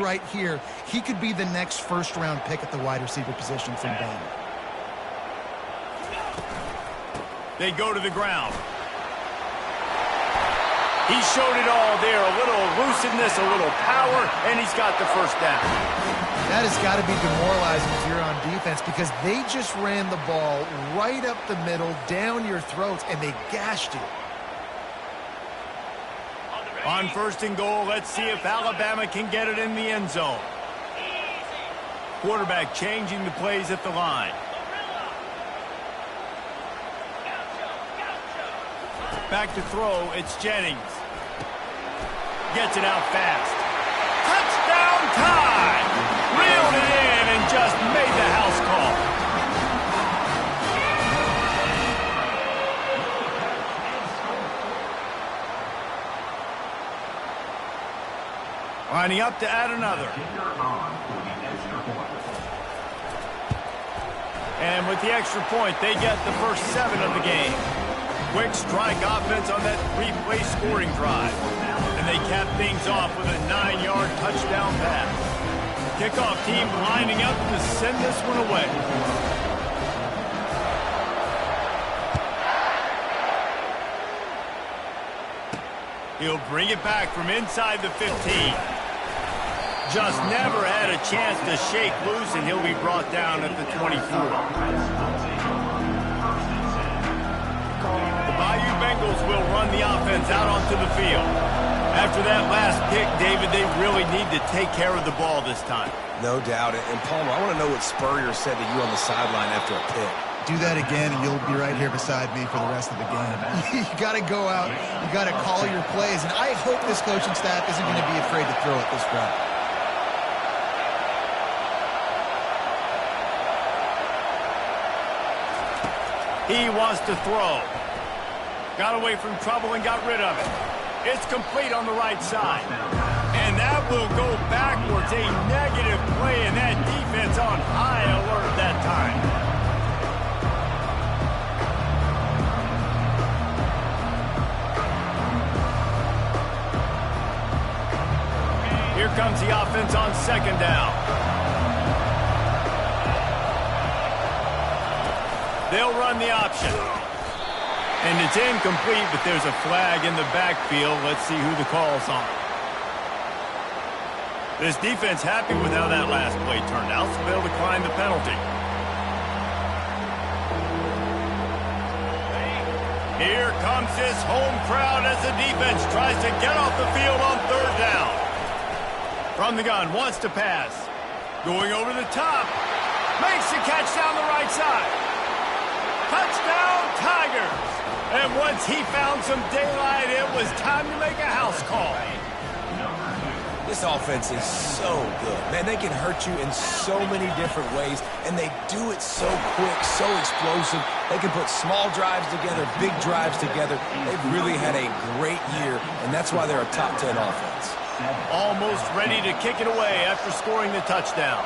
right here, he could be the next first-round pick at the wide receiver position from Bama. They go to the ground. He showed it all there. A little elusiveness, a little power, and he's got the first down. That has got to be demoralizing if you're on defense because they just ran the ball right up the middle, down your throats, and they gashed you. On first and goal, let's see if Alabama can get it in the end zone. Quarterback changing the plays at the line. Back to throw, it's Jennings. Gets it out fast. Touchdown time! Reeled it in and just made the house call. Lining up to add another. And with the extra point, they get the first 7 of the game. Quick strike offense on that 3-play scoring drive. And they cap things off with a 9-yard touchdown pass. Kickoff team lining up to send this one away. He'll bring it back from inside the 15. Just never had a chance to shake loose, and he'll be brought down at the 24. The Bayou Bengals will run the offense out onto the field. After that last pick, David, they really need to take care of the ball this time. No doubt. And Palmer, I want to know what Spurrier said to you on the sideline after a pick. Do that again, and you'll be right here beside me for the rest of the game. You got to go out. You got to call your plays, and I hope this coaching staff isn't going to be afraid to throw it this route. He wants to throw. Got away from trouble and got rid of it. It's complete on the right side. And that will go backwards. A negative play, and that defense on high alert that time. Here comes the offense on second down. They'll run the option. And it's incomplete, but there's a flag in the backfield. Let's see who the call's on. This defense happy with how that last play turned out, so they'll decline the penalty. Here comes this home crowd as the defense tries to get off the field on third down. From the gun, wants to pass. Going over the top. Makes the catch down the right side. Touchdown, Tigers! And once he found some daylight, it was time to make a house call. This offense is so good. Man, they can hurt you in so many different ways, and they do it so quick, so explosive. They can put small drives together, big drives together. They've really had a great year, and that's why they're a top 10 offense. Almost ready to kick it away after scoring the touchdown.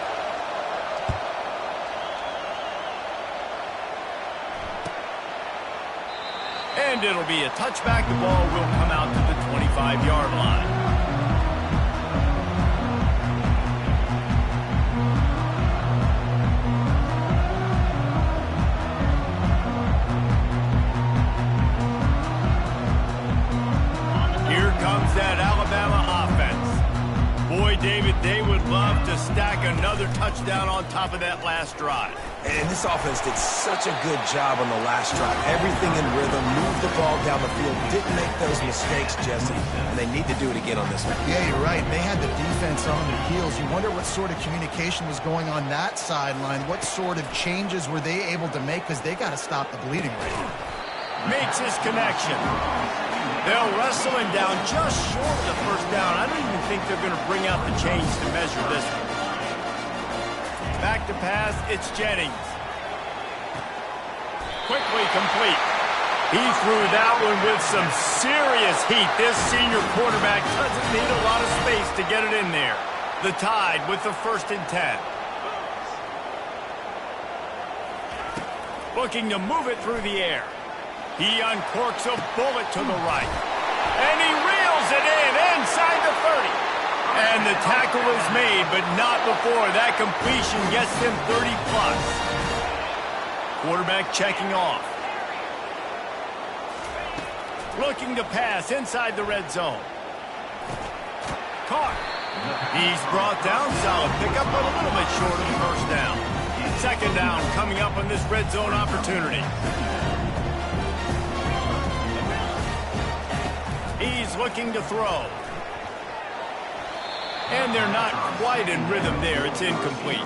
And it'll be a touchback. The ball will come out to the 25-yard line. Here comes that Alabama offense. Boy, David, they would love to stack another touchdown on top of that last drive. And this offense did such a good job on the last drive. Everything in rhythm, moved the ball down the field, didn't make those mistakes, Jesse, and they need to do it again on this one. Yeah, you're right. They had the defense on their heels. You wonder what sort of communication was going on that sideline. What sort of changes were they able to make? Because they got to stop the bleeding right here. Makes his connection. They'll wrestle him down just short of the first down. I don't even think they're going to bring out the chains to measure this one. Back to pass, it's Jennings. Quickly complete. He threw that one with some serious heat. This senior quarterback doesn't need a lot of space to get it in there. The Tide with the 1st and 10. Looking to move it through the air. He uncorks a bullet to the right. And he reels it in inside the 30. And the tackle is made, but not before that completion gets them 30+. Quarterback checking off. Looking to pass inside the red zone. Caught. He's brought down. Solid pickup, but a little bit short of the first down. Second down coming up on this red zone opportunity. He's looking to throw. And they're not quite in rhythm there. It's incomplete.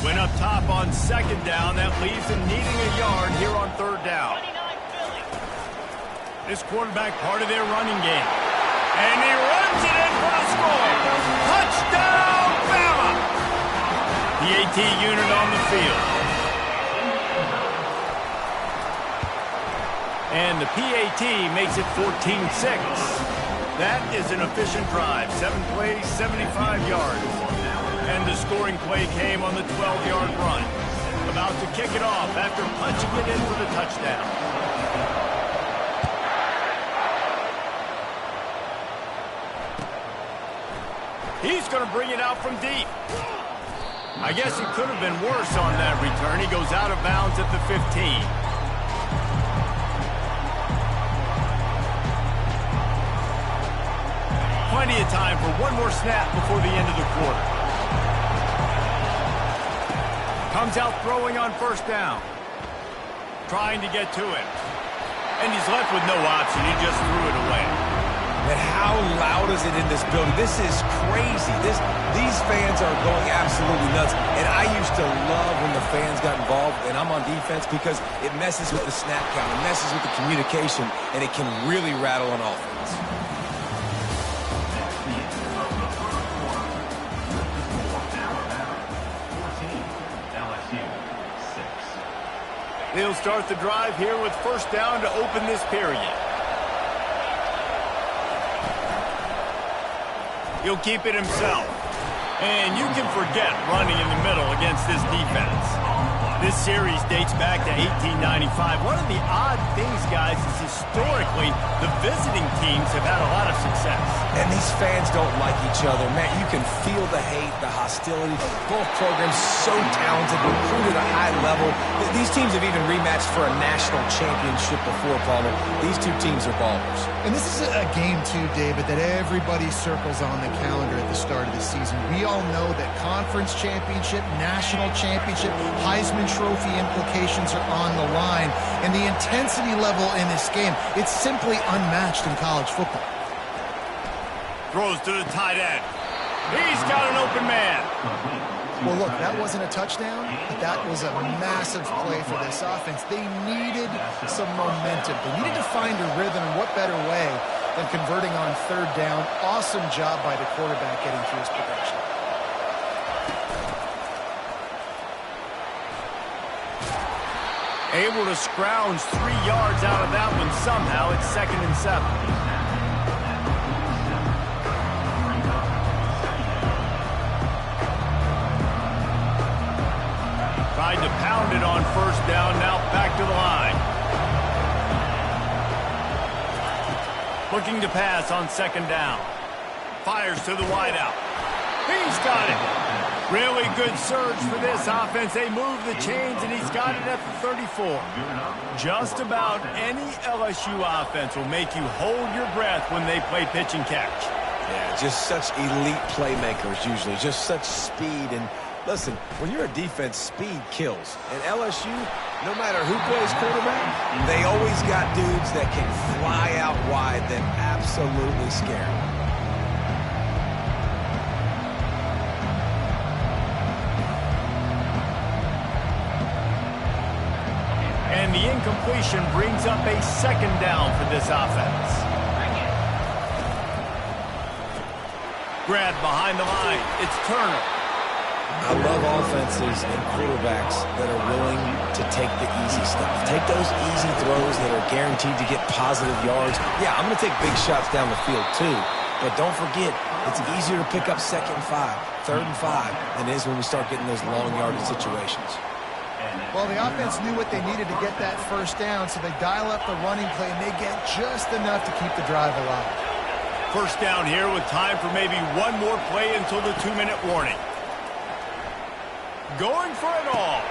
Went up top on second down. That leaves him needing a yard here on third down. This quarterback part of their running game. And he runs it in for a score. Touchdown, Bama! The AT unit on the field. And the PAT makes it 14-6. That is an efficient drive. 7 plays, 75 yards. And the scoring play came on the 12-yard run. About to kick it off after punching it in for the touchdown. He's going to bring it out from deep. I guess it could have been worse on that return. He goes out of bounds at the 15. Plenty of time for one more snap before the end of the quarter. Comes out throwing on first down. Trying to get to him. And he's left with no option. He just threw it away. And how loud is it in this building? This is crazy. These fans are going absolutely nuts. And I used to love when the fans got involved, and I'm on defense, because it messes with the snap count. It messes with the communication, and it can really rattle an offense. They'll start the drive here with first down to open this period. He'll keep it himself. And you can forget running in the middle against this defense. This series dates back to 1895. One of the odd things, guys, is historically the visiting teams have had a lot of success. And these fans don't like each other. Man, you can feel the hate, the hostility. Both programs so talented, recruited at a high level. These teams have even rematched for a national championship before, Palmer. These two teams are ballers. And this is a game, too, David, that everybody circles on the calendar at the start of the season. We all know that conference championship, national championship, Heisman Trophy implications are on the line. And the intensity level in this game, it's simply unmatched in college football. Throws to the tight end. He's got an open man. Well, look, that wasn't a touchdown, but that was a massive play for this offense. They needed some momentum. They needed to find a rhythm, and what better way than converting on third down. Awesome job by the quarterback getting through his progression. Able to scrounge 3 yards out of that one somehow. It's 2nd and 7. Tried to pound it on first down, now back to the line. Looking to pass on second down. Fires to the wideout. He's got it. Really good surge for this offense. They move the chains, and he's got it at the 34. Just about any LSU offense will make you hold your breath when they play pitch and catch. Yeah, just such elite playmakers usually, just such speed. And listen, when you're a defense, speed kills. And LSU, no matter who plays quarterback, they always got dudes that can fly out wide that absolutely scare them. And the incompletion brings up a second down for this offense. Grab behind the line. It's Turner. I love offenses and quarterbacks that are willing to take the easy stuff. Take those easy throws that are guaranteed to get positive yards. Yeah, I'm going to take big shots down the field too. But don't forget, it's easier to pick up 2nd and 5, 3rd and 5 than it is when we start getting those long yardage situations. Well, the offense knew what they needed to get that first down, so they dial up the running play, and they get just enough to keep the drive alive. First down here with time for maybe one more play until the 2-minute warning. Going for it all.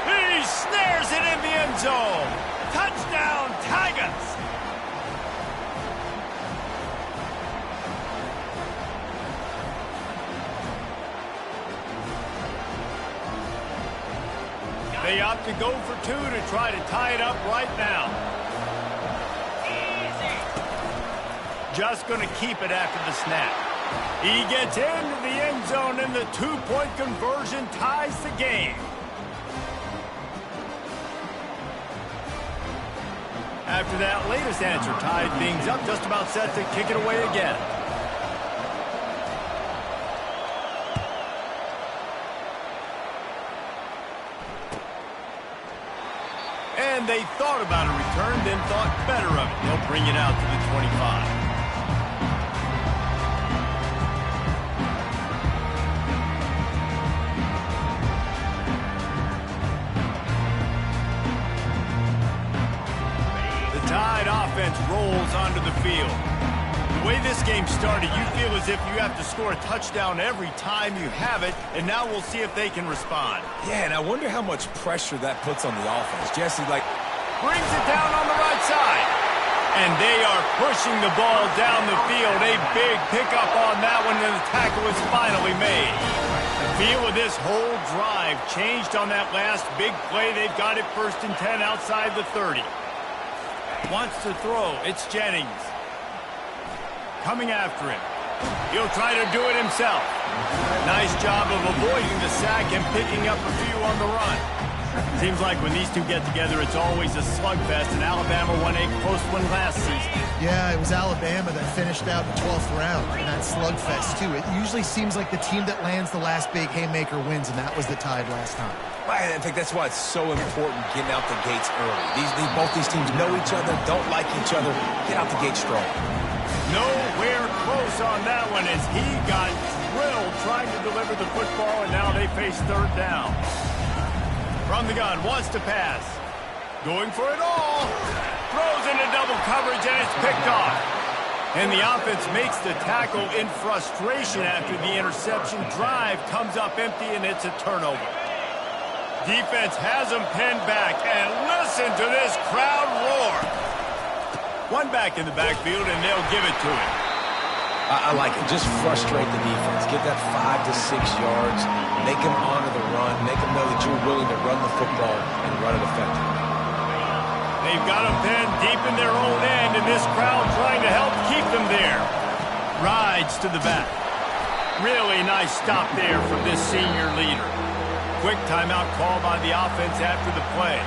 He snares it in the end zone. Touchdown, Tigers! They opt to go for 2 to try to tie it up right now. Just going to keep it after the snap. He gets into the end zone, and the 2-point conversion ties the game. After that latest answer tied things up, just about set to kick it away again. And they thought about a return, then thought better of it. They'll bring it out to the 25. Tide offense rolls onto the field. The way this game started, you feel as if you have to score a touchdown every time you have it, and now we'll see if they can respond. Yeah, and I wonder how much pressure that puts on the offense. Jesse, brings it down on the right side. And they are pushing the ball down the field. A big pickup on that one, and the tackle is finally made. The feel of this whole drive changed on that last big play. They've got it 1st and 10 outside the 30. Wants to throw. It's Jennings. Coming after him. He'll try to do it himself. Nice job of avoiding the sack and picking up a few on the run. Seems like when these two get together, it's always a slugfest, and Alabama won a close one last season. Yeah, it was Alabama that finished out the 12th round in that slugfest, too. It usually seems like the team that lands the last big haymaker wins, and that was the Tide last time. Right, I think that's why it's so important getting out the gates early. Both these teams know each other, don't like each other. Get out the gate strong. Nowhere close on that one as he got drilled trying to deliver the football, and now they face 3rd down. From the gun, wants to pass. Going for it all. Throws into double coverage, and it's picked off. And the offense makes the tackle in frustration after the interception. Drive comes up empty, and it's a turnover. Defense has them pinned back, and listen to this crowd roar. One back in the backfield, and they'll give it to him. I like it. Just frustrate the defense. Get that 5 to 6 yards. Make them honor the run. Make them know that you're willing to run the football and run it effectively. They've got them pinned deep in their own end, and this crowd trying to help keep them there. Rides to the back. Really nice stop there from this senior leader. Quick timeout call by the offense after the play.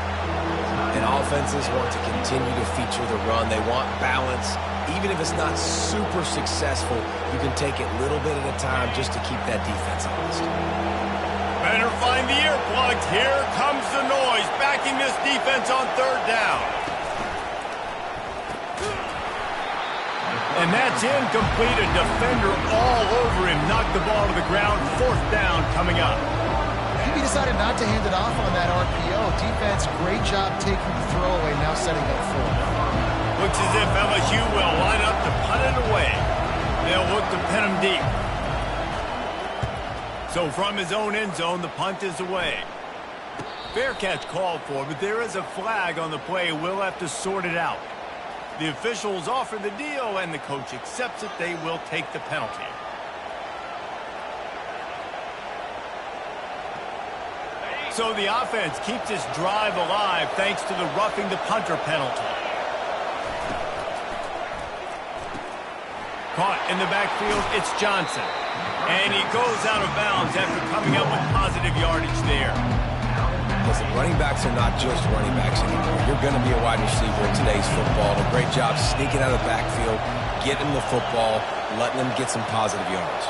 And offenses want to continue to feature the run. They want balance. Even if it's not super successful, you can take it little bit at a time just to keep that defense honest. Better find the earplugs. Here comes the noise, backing this defense on 3rd down. And that's incomplete. A defender all over him. Knocked the ball to the ground. 4th down coming up. He decided not to hand it off on that RPO. Defense, great job taking the throwaway, now setting up 4. Looks as if LSU will line up to punt it away. They'll look to pin him deep. So from his own end zone, the punt is away. Fair catch called for, but there is a flag on the play. We'll have to sort it out. The officials offer the deal, and the coach accepts it. They will take the penalty. So the offense keeps this drive alive thanks to the roughing the punter penalty. Caught in the backfield, it's Johnson. And he goes out of bounds after coming up with positive yardage there. Listen, running backs are not just running backs anymore. You're going to be a wide receiver in today's football. A great job sneaking out of the backfield, getting the football, letting them get some positive yards.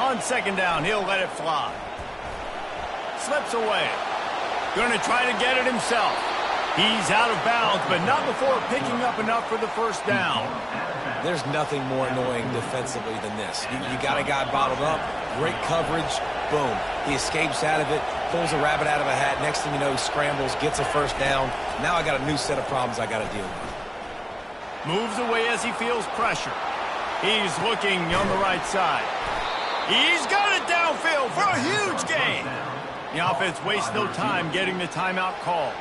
On 2nd down, he'll let it fly. slips away. Going to try to get it himself. He's out of bounds, but not before picking up enough for the first down. There's nothing more annoying defensively than this. You got a guy bottled up, great coverage, boom. He escapes out of it, pulls a rabbit out of a hat. Next thing you know, he scrambles, gets a first down. Now I got a new set of problems I got to deal with. Moves away as he feels pressure. He's looking on the right side. He's got it downfield for a huge gain. The offense wastes no time getting the timeout call.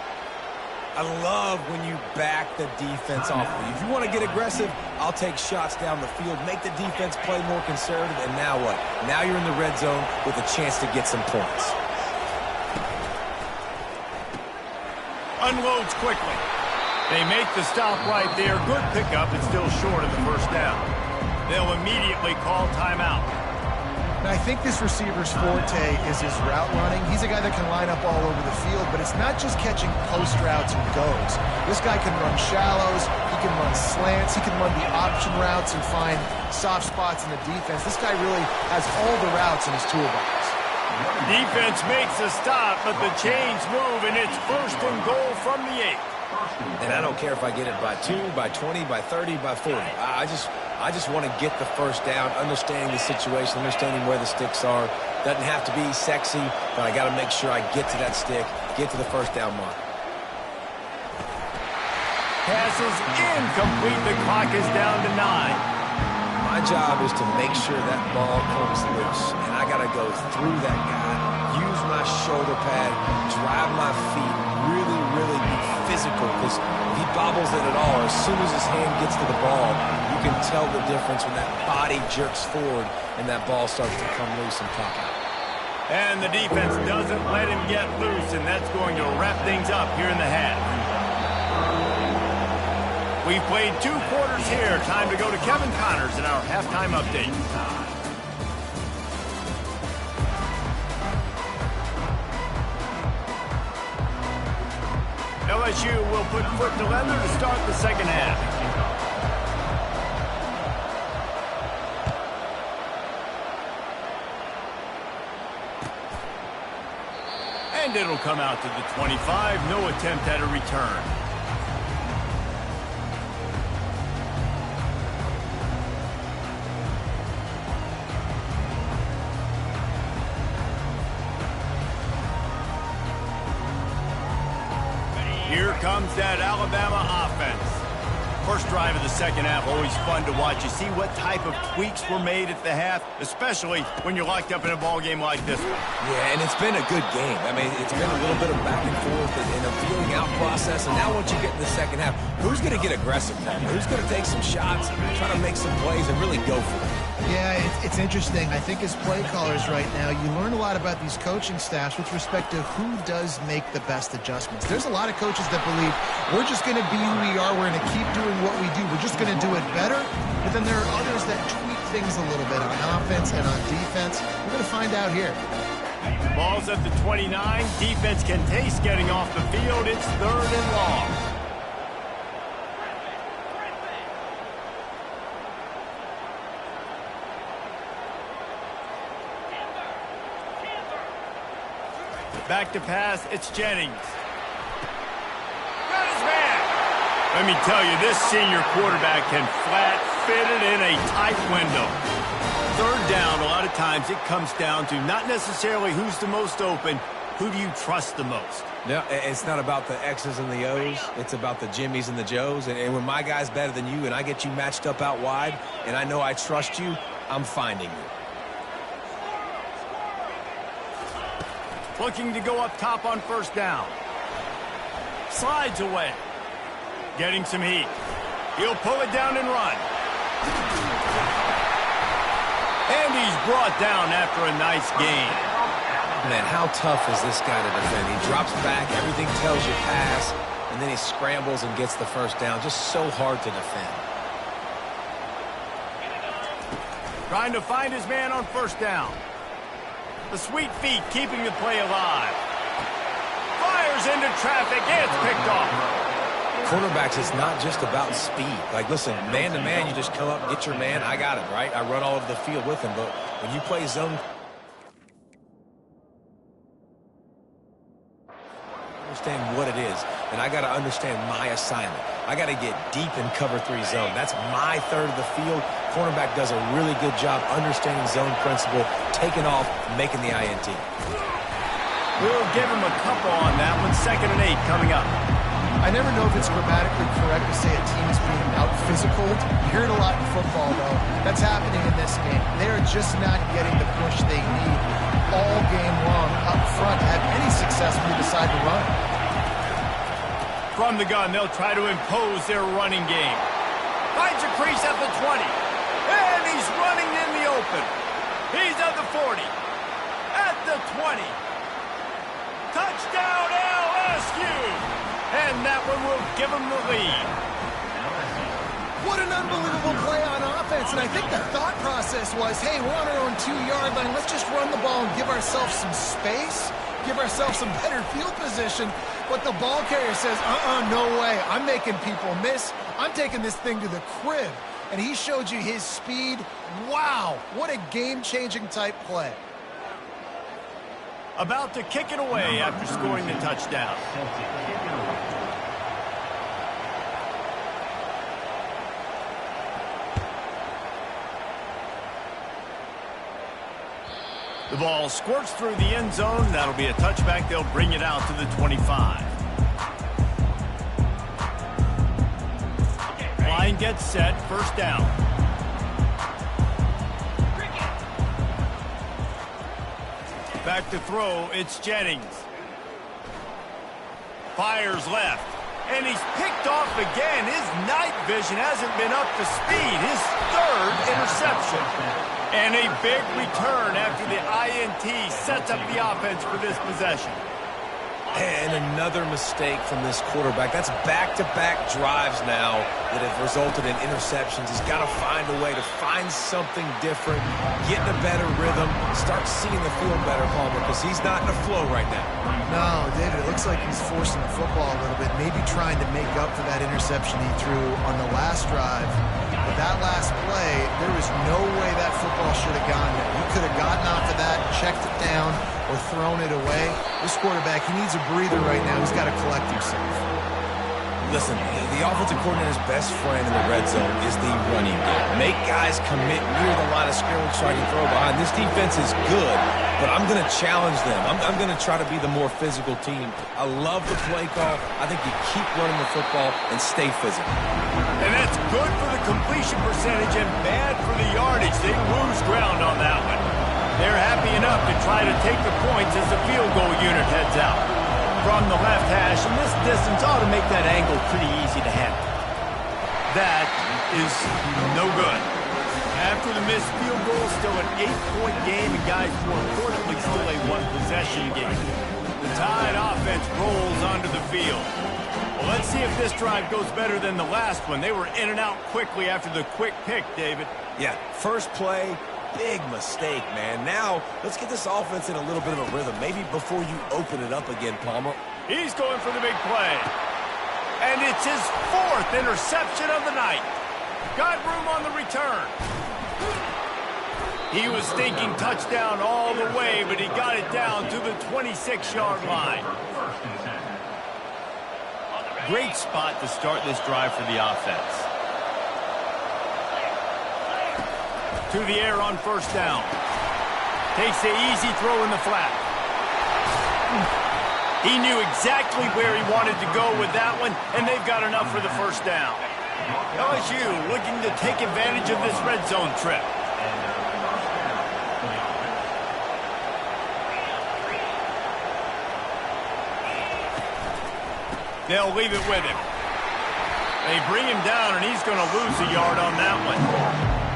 I love when you back the defense off of you. If you want to get aggressive, I'll take shots down the field, make the defense play more conservative, and now what? Now you're in the red zone with a chance to get some points. Unloads quickly. They make the stop right there. Good pickup, but still short of the first down. They'll immediately call timeout. Now, I think this receiver's forte is his route running. He's a guy that can line up all over the field, but it's not just catching post routes and goes. This guy can run shallows, he can run slants, he can run the option routes and find soft spots in the defense. This guy really has all the routes in his toolbox. Defense makes a stop, but the chains move, and it's first and goal from the 8. And I don't care if I get it by 2, by 20, by 30, by 40. I just want to get the first down, understanding the situation, understanding where the sticks are. Doesn't have to be sexy, but I got to make sure I get to that stick, get to the first down mark. Pass is incomplete. The clock is down to 9. My job is to make sure that ball comes loose, and I got to go through that guy, use my shoulder pad, drive my feet, really, really be physical, because if he bobbles it at all, as soon as his hand gets to the ball, you can tell the difference when that body jerks forward and that ball starts to come loose and pop out. And the defense doesn't let him get loose, and that's going to wrap things up here in the half. We've played 2 quarters here. Time to go to Kevin Connors in our halftime update. LSU will put foot to leather to start the second half. And it'll come out to the 25. No attempt at a return. Here comes that Alabama offense. First drive of the second half, always fun to watch. You see what type of tweaks were made at the half, especially when you're locked up in a ball game like this one. Yeah, and it's been a good game. I mean, it's been a little bit of back and forth and a feeling out process. And now once you get in the second half, who's going to get aggressive, Paul? Who's going to take some shots, try to make some plays, and really go for it? Yeah, it's interesting. I think as play callers right now, you learn a lot about these coaching staffs with respect to who does make the best adjustments. There's a lot of coaches that believe we're just going to be who we are. We're going to keep doing what we do. We're just going to do it better. But then there are others that tweak things a little bit on offense and on defense. We're going to find out here. Ball's at the 29. Defense can taste getting off the field. It's 3rd and long. Back to pass, it's Jennings. Got his man. Let me tell you, this senior quarterback can flat fit it in a tight window. 3rd down, a lot of times it comes down to not necessarily who's the most open, who do you trust the most? Yeah, it's not about the X's and the O's. It's about the Jimmies and the Joes. And when my guy's better than you and I get you matched up out wide and I know I trust you, I'm finding you. Looking to go up top on 1st down. Slides away. Getting some heat. He'll pull it down and run. And he's brought down after a nice gain. Man, how tough is this guy to defend? He drops back, everything tells you pass, and then he scrambles and gets the first down. Just so hard to defend. Trying to find his man on 1st down. The sweet feet keeping the play alive. Fires into traffic. It's picked off. Cornerbacks, it's not just about speed. Like, listen, man-to-man, you just come up, get your man, I got it, right? I run all over the field with him. But when you play zone understand what it is, and I got to understand my assignment. I got to get deep in cover 3 zone. That's my third of the field. Cornerback does a really good job understanding zone principle, taking off, making the INT. We'll give him a couple on that one. 2nd and 8 coming up. I never know if it's grammatically correct to say a team is being out-physicaled. You hear it a lot in football, though. That's happening in this game. They are just not getting the push they need all game long up front to have any success when they decide to run. From the gun, they'll try to impose their running game. Finds a crease at the 20. And he's running in the open. He's at the 40. At the 20. Touchdown LSU! And that one will give them the lead. What an unbelievable play on offense. And I think the thought process was, hey, we're on our own 2-yard line. Let's just run the ball and give ourselves some space, give ourselves some better field position. But the ball carrier says, no way. I'm making people miss. I'm taking this thing to the crib. And he showed you his speed. Wow, what a game-changing type play. About to kick it away after scoring the touchdown. The ball squirts through the end zone. That'll be a touchback. They'll bring it out to the 25. Line gets set. 1st down. Back to throw, it's Jennings. Fires left, and he's picked off again. His night vision hasn't been up to speed. His 3rd interception. And a big return after the INT sets up the offense for this possession. And another mistake from this quarterback. That's back-to-back drives now that have resulted in interceptions. He's got to find a way to find something different, get in a better rhythm, start seeing the field better, Palmer, because he's not in a flow right now. No, David, it looks like he's forcing the football a little bit, maybe trying to make up for that interception he threw on the last drive. But that last play, there was no way that football should have gone there. He could have gotten off of that, checked it down, or thrown it away. This quarterback, he needs a breather right now. He's got to collect himself. Listen, the offensive coordinator's best friend in the red zone is the running game. Make guys commit near the line of scrimmage so I can throw behind. This defense is good, but I'm going to challenge them. I'm going to try to be the more physical team. I love the play call. I think you keep running the football and stay physical. And that's good for the completion percentage and bad for the yardage. They lose ground on that one. They're happy enough to try to take the points as the field goal unit heads out. From the left hash, and this distance ought to make that angle pretty easy to handle. That is no good. After the missed field goal, still an 8-point game, and guys, more importantly, still a 1-possession game. The Tide offense rolls onto the field. Well, let's see if this drive goes better than the last one. They were in and out quickly after the quick pick, David. Yeah, first play, big mistake, man. Now, let's get this offense in a little bit of a rhythm. Maybe before you open it up again, Palmer. He's going for the big play. And it's his 4th interception of the night. Got room on the return. He was thinking touchdown all the way, but he got it down to the 26-yard line. Great spot to start this drive for the offense. To the air on 1st down. Takes the easy throw in the flat. He knew exactly where he wanted to go with that one, and they've got enough for the 1st down. LSU looking to take advantage of this red zone trip. They'll leave it with him. They bring him down, and he's going to lose a yard on that one.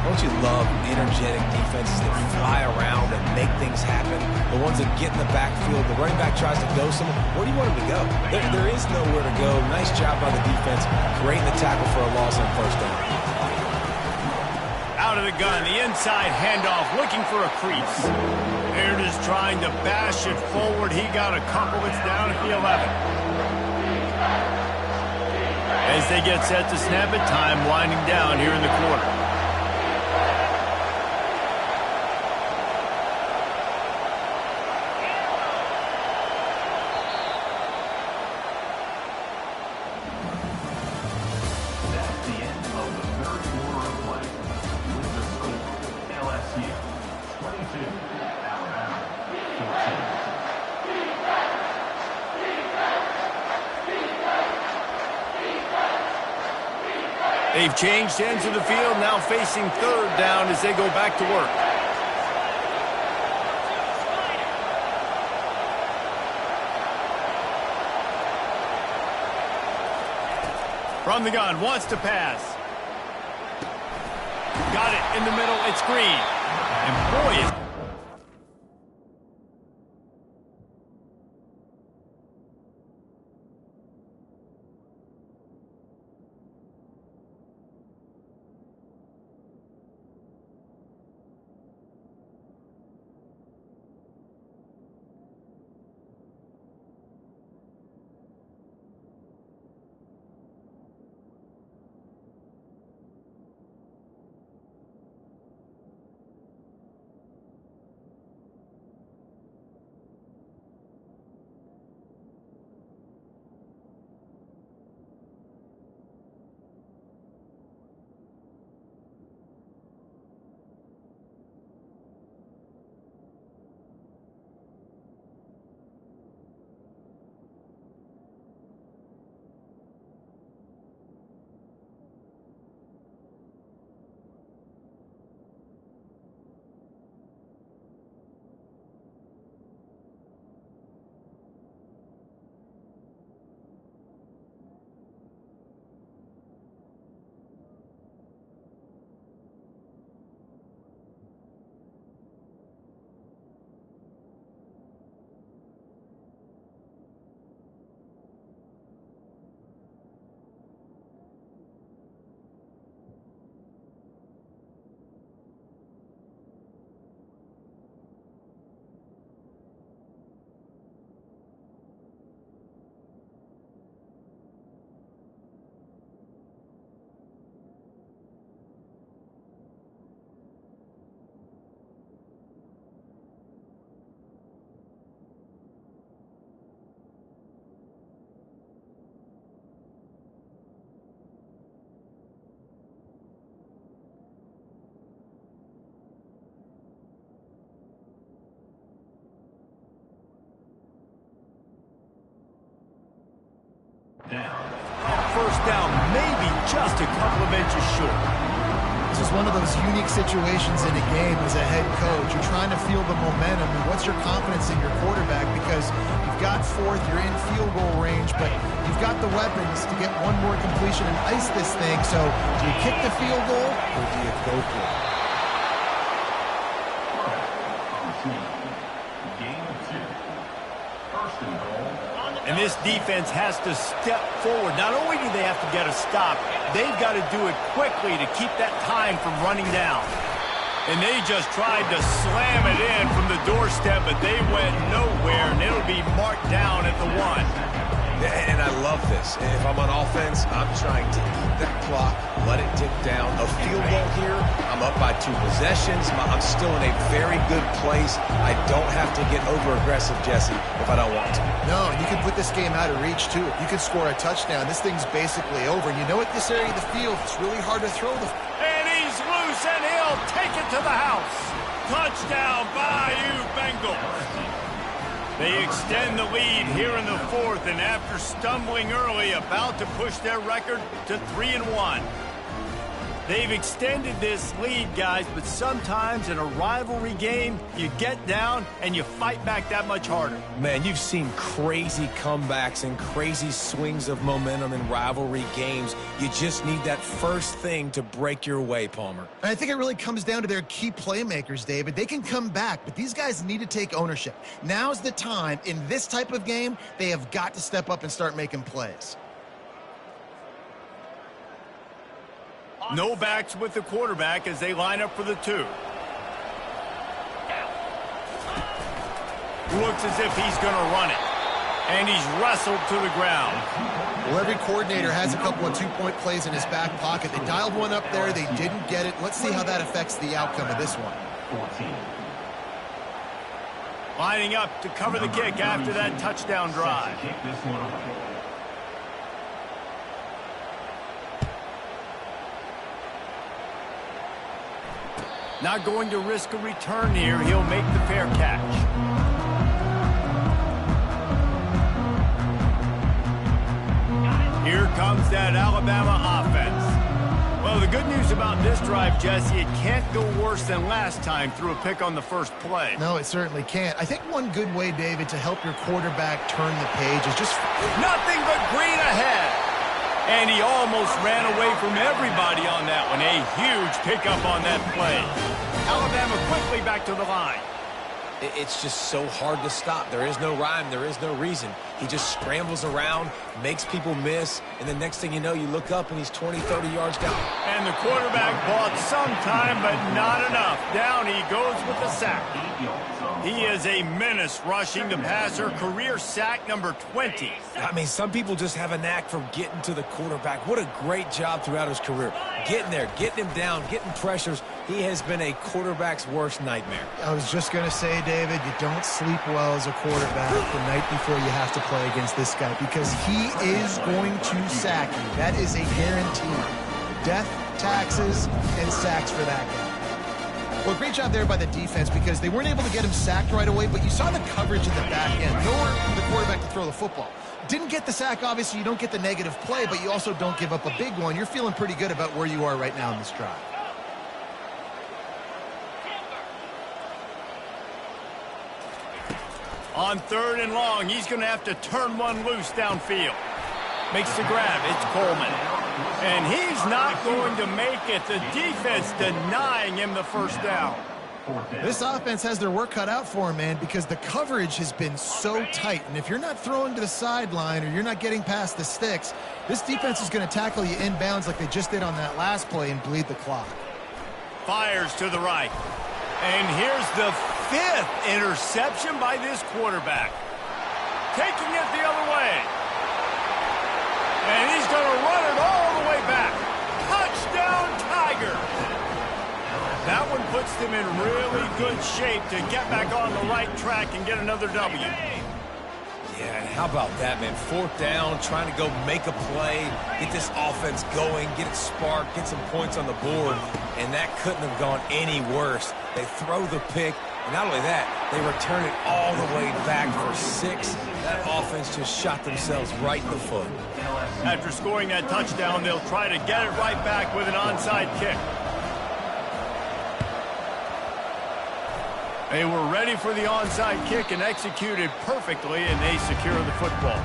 Don't you love energetic defenses that fly around and make things happen? The ones that get in the backfield, the running back tries to go somewhere. Where do you want him to go? There is nowhere to go. Nice job by the defense, creating the tackle for a loss on 1st down. Out of the gun, the inside handoff, looking for a crease. They're just trying to bash it forward. He got a couple. It's down at the 11. As they get set to snap it, time winding down here in the quarter. They've changed ends of the field, now facing third down as they go back to work. From the gun, wants to pass. Got it in the middle, it's Green. And boy, is... First down, maybe just a couple of inches short. This is one of those unique situations in a game as a head coach. You're trying to feel the momentum, and what's your confidence in your quarterback? Because you've got fourth, you're in field goal range, but you've got the weapons to get one more completion and ice this thing. So do you kick the field goal, or do you go for it? And this defense has to step forward. Not only do they have to get a stop, they've got to do it quickly to keep that time from running down. And they just tried to slam it in from the doorstep, but they went nowhere, and it'll be marked down at the 1. And I love this. If I'm on offense, I'm trying to eat that clock, let it tick down. A field goal here, I'm up by 2 possessions. I'm still in a very good place. I don't have to get over-aggressive, Jesse, if I don't want to. No, and you can put this game out of reach, too. If you can score a touchdown, this thing's basically over. And you know, at this area of the field, it's really hard to throw the... And he's loose, and he'll take it to the house. Touchdown, Bayou Bengals. They extend the lead here in the 4th, and after stumbling early, about to push their record to 3-1. They've extended this lead, guys, but sometimes in a rivalry game, you get down and you fight back that much harder. Man, you've seen crazy comebacks and crazy swings of momentum in rivalry games. You just need that first thing to break your way, Palmer. And I think it really comes down to their key playmakers, David. They can come back, but these guys need to take ownership. Now's the time. In this type of game, they have got to step up and start making plays. No backs with the quarterback as they line up for the 2. Looks as if he's going to run it. And he's wrestled to the ground. Well, every coordinator has a couple of 2-point plays in his back pocket. They dialed one up there. They didn't get it. Let's see how that affects the outcome of this one. Lining up to cover the kick after that touchdown drive. Not going to risk a return here. He'll make the fair catch. Here comes that Alabama offense. Well, the good news about this drive, Jesse, it can't go worse than last time through a pick on the first play. No, it certainly can't. I think one good way, David, to help your quarterback turn the page is just... Nothing but green ahead. And he almost ran away from everybody on that one. A huge pickup on that play. Alabama quickly back to the line. It's just so hard to stop. There is no rhyme. There is no reason. He just scrambles around, makes people miss, and the next thing you know, you look up and he's 20, 30 yards down. And the quarterback bought some time, but not enough. Down he goes with the sack. He is a menace rushing the passer, career sack number 20. I mean, some people just have a knack for getting to the quarterback. What a great job throughout his career. Getting there, getting him down, getting pressures. He has been a quarterback's worst nightmare. I was just going to say, David, you don't sleep well as a quarterback the night before you have to play against this guy because he is going to sack you. That is a guarantee. Death, taxes, and sacks for that guy. Well, great job there by the defense because they weren't able to get him sacked right away, but you saw the coverage in the back end. Nowhere for the quarterback to throw the football. Didn't get the sack, obviously. You don't get the negative play, but you also don't give up a big one. You're feeling pretty good about where you are right now in this drive. On 3rd and long, he's going to have to turn one loose downfield. Makes the grab. It's Coleman. And he's not going to make it. The defense denying him the first down. This offense has their work cut out for him, man, because the coverage has been so tight. And if you're not throwing to the sideline or you're not getting past the sticks, this defense is going to tackle you inbounds like they just did on that last play and bleed the clock. Fires to the right. And here's the 5th interception by this quarterback. Taking it the other way. And he's going to run it all the way back. Touchdown, Tiger. That one puts them in really good shape to get back on the right track and get another W. Yeah, and how about that, man? 4th down, trying to go make a play, get this offense going, get it sparked, get some points on the board, and that couldn't have gone any worse. They throw the pick, and not only that, they return it all the way back for 6. That offense just shot themselves right in the foot. After scoring that touchdown, they'll try to get it right back with an onside kick. They were ready for the onside kick and executed perfectly, and they secure the football.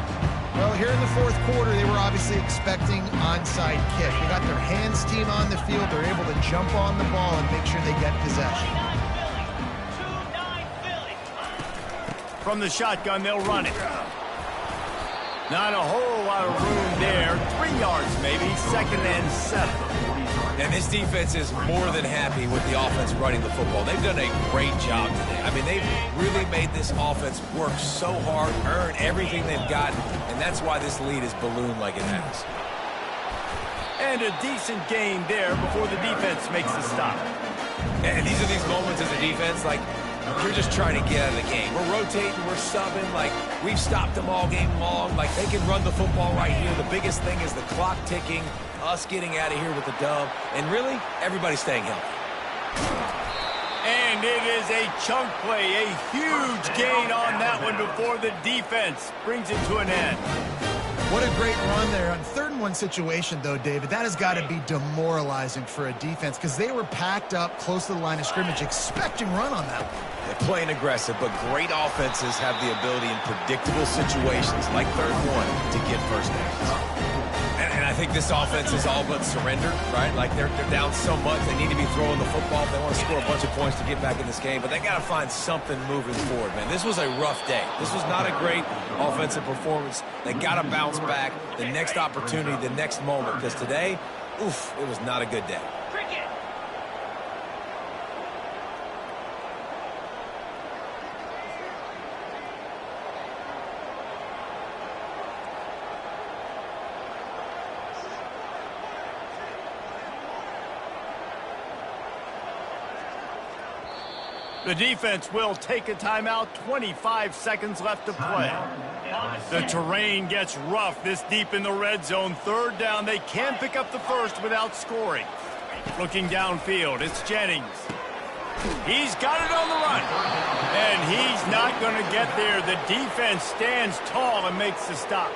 Well, here in the 4th quarter, they were obviously expecting onside kick. They got their hands team on the field. They're able to jump on the ball and make sure they get possession. From the shotgun, they'll run it. Not a whole lot of room there. 3 yards maybe, 2nd and 7. And this defense is more than happy with the offense running the football. They've done a great job today. I mean, they've really made this offense work so hard, earn everything they've got, and that's why this lead is ballooned like it has. And a decent gain there before the defense makes the stop. And these are these moments as a defense, like, you're just trying to get out of the game. We're rotating, we're subbing, like, we've stopped them all game long. Like, they can run the football right here. The biggest thing is the clock ticking, us getting out of here with the dub, and really, everybody staying healthy. And it is a chunk play, a huge gain on that one before the defense brings it to an end. What a great run there. On 3rd and 1 situation, though, David, that has got to be demoralizing for a defense because they were packed up close to the line of scrimmage expecting run on that one. They're playing aggressive, but great offenses have the ability in predictable situations like 3rd and 1 to get first downs. And I think this offense is all but surrendered, right? Like they're down so much, they need to be throwing the football if they want to score a bunch of points to get back in this game. But they got to find something moving forward, man. This was a rough day. This was not a great offensive performance. They got to bounce back the next opportunity, the next moment. Because today, oof, it was not a good day. The defense will take a timeout. 25 seconds left to play. The terrain gets rough this deep in the red zone. 3rd down. They can pick up the first without scoring. Looking downfield, it's Jennings. He's got it on the run. And he's not going to get there. The defense stands tall and makes the stop.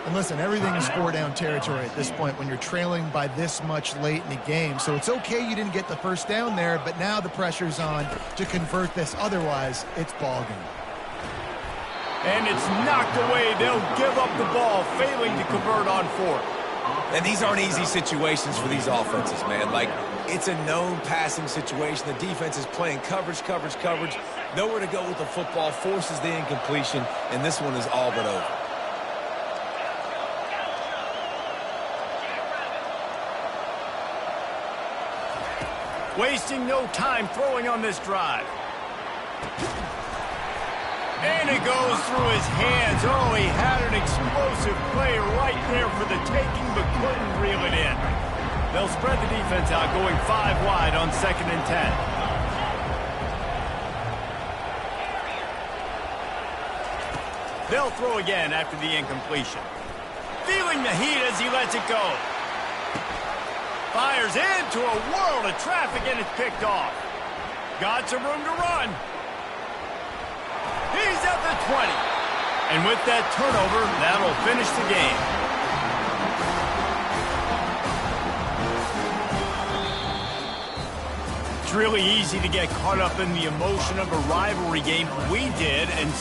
And listen, everything is four-down territory at this point when you're trailing by this much late in the game. So it's okay you didn't get the first down there, but now the pressure's on to convert this. Otherwise, it's ball game. And it's knocked away. They'll give up the ball, failing to convert on fourth. And these aren't easy situations for these offenses, man. Like, it's a known passing situation. The defense is playing coverage. Nowhere to go with the football, forces the incompletion, and this one is all but over. Wasting no time throwing on this drive. And it goes through his hands. Oh, he had an explosive play right there for the taking, but couldn't reel it in. They'll spread the defense out, going 5 wide on 2nd and 10. They'll throw again after the incompletion. Feeling the heat as he lets it go. Fires into a world of traffic, and it's picked off. Got some room to run. He's at the 20. And with that turnover, that'll finish the game. It's really easy to get caught up in the emotion of a rivalry game. We did, and so